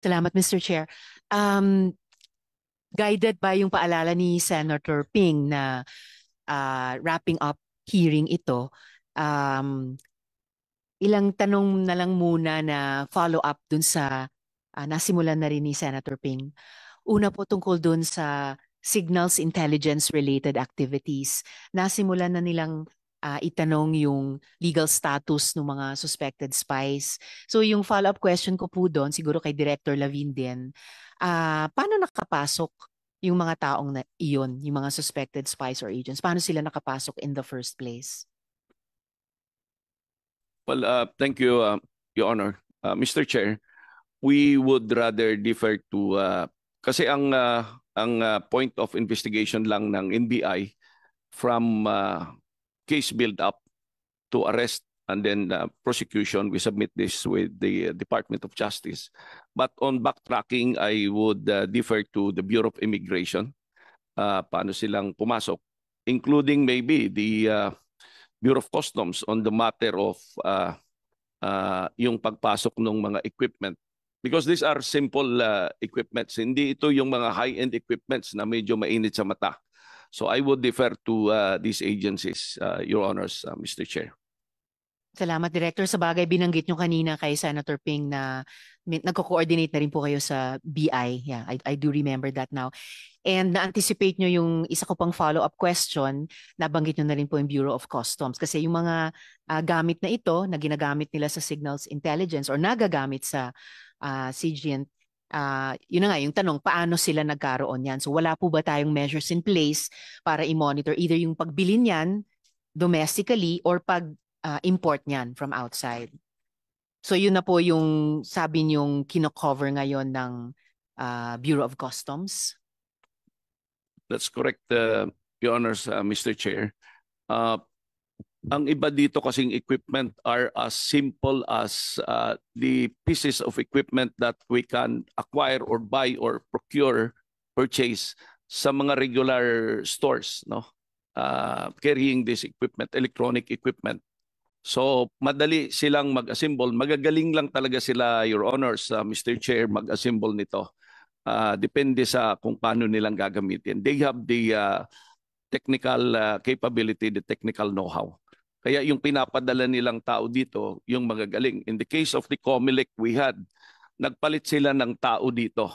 Salamat, Mr. Chair. Um, Guided by yung paalala ni Senator Ping na wrapping up hearing ito, um, ilang tanong na lang muna na follow up dun sa nasimulan na rin ni Senator Ping. Una po tungkol dun sa signals intelligence related activities. Nasimulan na nilang itanong yung legal status ng mga suspected spies. So yung follow-up question ko po doon, siguro kay Director Lavin din, paano nakapasok yung mga taong na iyon, yung mga suspected spies or agents? Paano sila nakapasok in the first place? Well, thank you, Your Honor. Mr. Chair, we would rather defer to kasi ang point of investigation lang ng NBI from case build up to arrest and then prosecution, we submit this with the Department of Justice. But on backtracking, I would defer to the Bureau of Immigration. Paano silang pumasok, including maybe the Bureau of Customs on the matter of yung pagpasok ng mga equipment. Because these are simple equipments. Hindi ito yung mga high-end equipments na medyo mainit sa mata. So I would defer to these agencies, Your Honors, Mr. Chair. Salamat, Director. Sa bagay, binanggit nyo kanina kay Senator Ping na nagko-coordinate na rin po kayo sa BI. Yeah, I do remember that now. And na-anticipate nyo yung isa ko pang follow-up question, nabanggit nyo na rin po yung Bureau of Customs. Kasi yung mga gamit na ito, na ginagamit nila sa signals intelligence or nagagamit sa CGN, yun na nga, yung tanong, paano sila nagkaroon yan? So wala po ba tayong measures in place para i-monitor either yung pagbili niyan domestically or pag-import niyan from outside? So yun na po yung sabi niyong kino-cover ngayon ng Bureau of Customs? That's correct, Your Honors, Mr. Chair. Ang iba dito kasing equipment are as simple as the pieces of equipment that we can acquire or buy or purchase sa mga regular stores, no? Carrying this equipment, electronic equipment. So madali silang mag-assemble. Magagaling lang talaga sila, Your Honors, Mr. Chair, mag-assemble nito. Depende sa kung paano nilang gagamitin. They have the technical capability, the technical know-how. Kaya yung pinapadala nilang tao dito, yung magagaling. In the case of the COMELEC we had, nagpalit sila ng tao dito.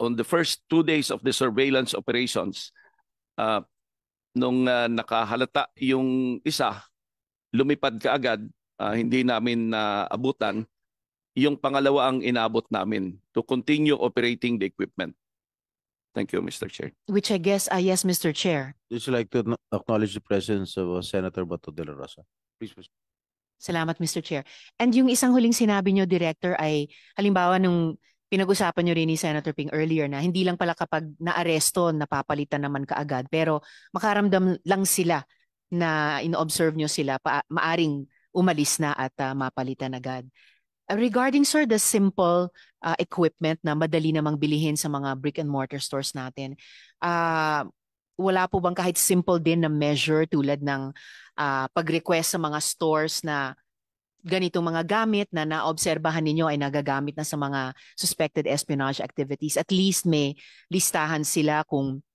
On the first 2 days of the surveillance operations, nung nakahalata yung isa, lumipad kaagad, hindi namin naabutan. Yung pangalawa ang inabot namin to continue operating the equipment. Thank you, Mr. Chair. Which I guess, yes, Mr. Chair. Would you like to acknowledge the presence of Senator Bato de la Rosa? Please. Salamat, Mr. Chair. And yung isang huling sinabi nyo, Director, ay halimbawa nung pinag-usapan nyo rin ni Senator Ping earlier na hindi lang pala kapag naaresto, napapalitan naman kaagad, pero makaramdam lang sila na ino-observe nyo sila, maaring umalis na at mapalitan agad. Regarding, sir, the simple equipment na madali namang bilihin sa mga brick and mortar stores natin, wala po bang kahit simple din na measure tulad ng pag-request sa mga stores na ganitong mga gamit na naobserbahan ninyo ay nagagamit na sa mga suspected espionage activities? At least may listahan sila kung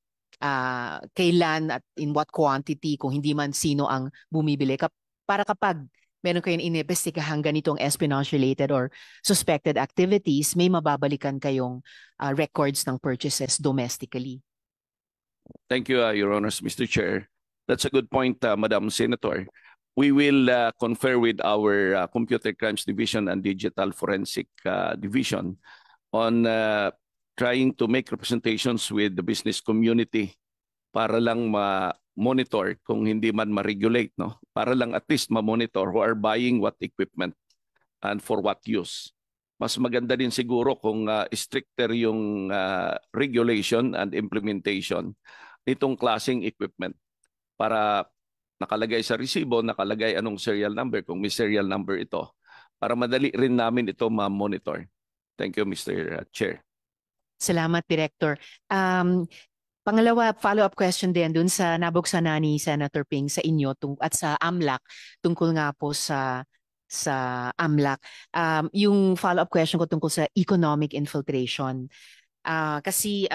kailan at in what quantity, kung hindi man sino ang bumibili. Para kapag meron kayong inimbestigahan ganitong espionage-related or suspected activities, may mababalikan kayong records ng purchases domestically. Thank you, Your Honors, Mr. Chair. That's a good point, Madam Senator. We will confer with our Computer Crimes Division and Digital Forensic Division on trying to make representations with the business community para lang ma-monitor kung hindi man ma-regulate, no? Para lang at least ma-monitor who are buying what equipment and for what use. Mas maganda din siguro kung stricter yung regulation and implementation nitong klaseng equipment para nakalagay sa resibo, nakalagay anong serial number, kung may serial number ito, para madali rin namin ito ma-monitor. Thank you, Mr. Chair. Salamat, Director. Pangalawa, follow-up question din dun sa nabuksan na ni Senator Ping sa inyo at sa AMLAC tungkol nga po sa sa AMLAC. Yung follow-up question ko tungkol sa economic infiltration. Kasi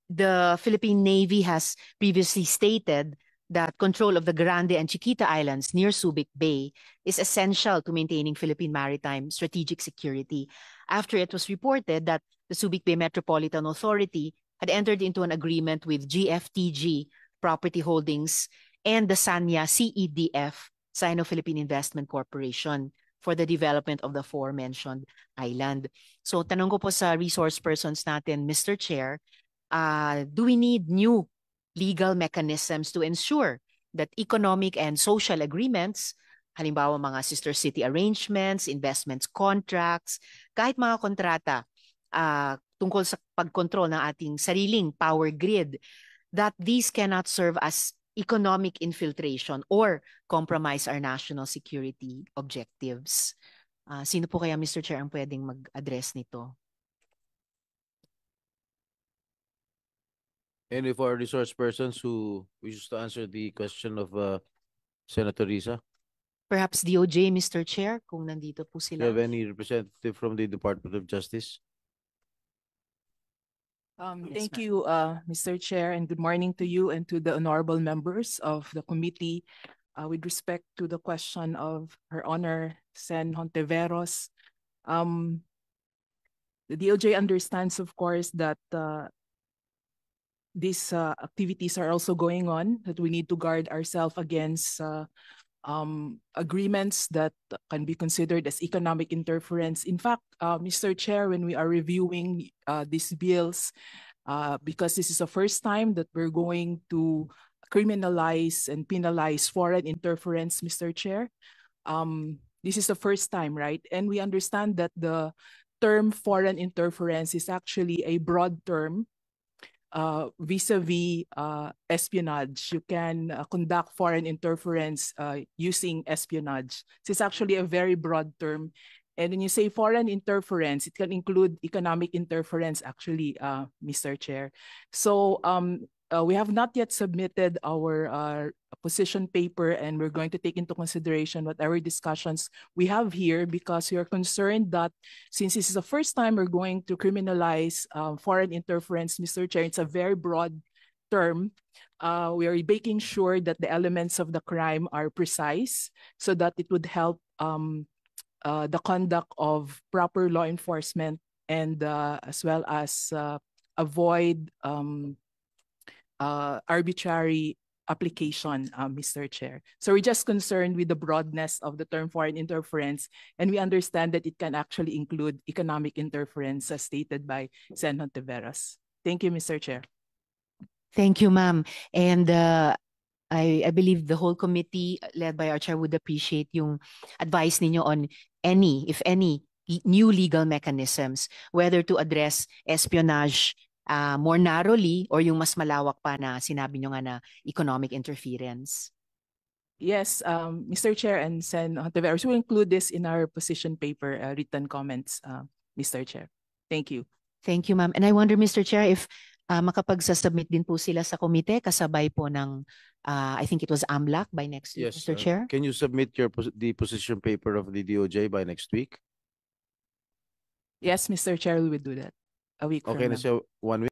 the Philippine Navy has previously stated that control of the Grande and Chiquita Islands near Subic Bay is essential to maintaining Philippine maritime strategic security, after it was reported that the Subic Bay Metropolitan Authority had entered into an agreement with GFTG Property Holdings and the Sanya CEDF, Sino-Philippine Investment Corporation, for the development of the aforementioned island. So tanong ko po sa resource persons natin, Mr. Chair, do we need new legal mechanisms to ensure that economic and social agreements, halimbawa mga sister city arrangements, investments contracts, kahit mga kontrata tungkol sa pagkontrol ng ating sariling power grid, that these cannot serve as economic infiltration or compromise our national security objectives? Sino po kaya, Mr. Chair, ang pwedeng mag-address nito? Any of our resource persons who wishes to answer the question of Senator Risa? Perhaps DOJ, Mr. Chair, kung nandito po Do sila. you have any representative from the Department of Justice? Yes, Thank ma'am. you, Mr. Chair, and good morning to you and to the honorable members of the committee. With respect to the question of Her Honor Sen. Hontiveros, the DOJ understands, of course, that these activities are also going on, that we need to guard ourselves against agreements that can be considered as economic interference. In fact, Mr. Chair, when we are reviewing these bills, because this is the first time that we're going to criminalize and penalize foreign interference, Mr. Chair. This is the first time, right? And we understand that the term foreign interference is actually a broad term vis-a-vis espionage. You can conduct foreign interference using espionage. This is actually a very broad term. And when you say foreign interference, it can include economic interference, actually, Mr. Chair. So we have not yet submitted our position paper, and we're going to take into consideration whatever discussions we have here, because we are concerned that since this is the first time we're going to criminalize foreign interference, Mr. Chair, it's a very broad term. We are making sure that the elements of the crime are precise so that it would help the conduct of proper law enforcement, and as well as avoid arbitrary application, Mr. Chair. So we're just concerned with the broadness of the term foreign interference, and we understand that it can actually include economic interference as stated by Sen. Hontiveros. Thank you, Mr. Chair. Thank you, ma'am. And I believe the whole committee led by our chair would appreciate yung advice ninyo on any, if any, new legal mechanisms, whether to address espionage more narrowly or yung mas malawak pa na sinabi nyo nga na economic interference. Yes, Mr. Chair and Sen. Hontiveros, we'll include this in our position paper, written comments, Mr. Chair. Thank you. Thank you, ma'am. And I wonder, Mr. Chair, if makapagsasubmit din po sila sa komite kasabay po ng, I think it was AMLAC by next week, Yes. Mr. Chair? Can you submit the position paper of the DOJ by next week? Yes, Mr. Chair, we will do that a week from Okay, now. so 1 week.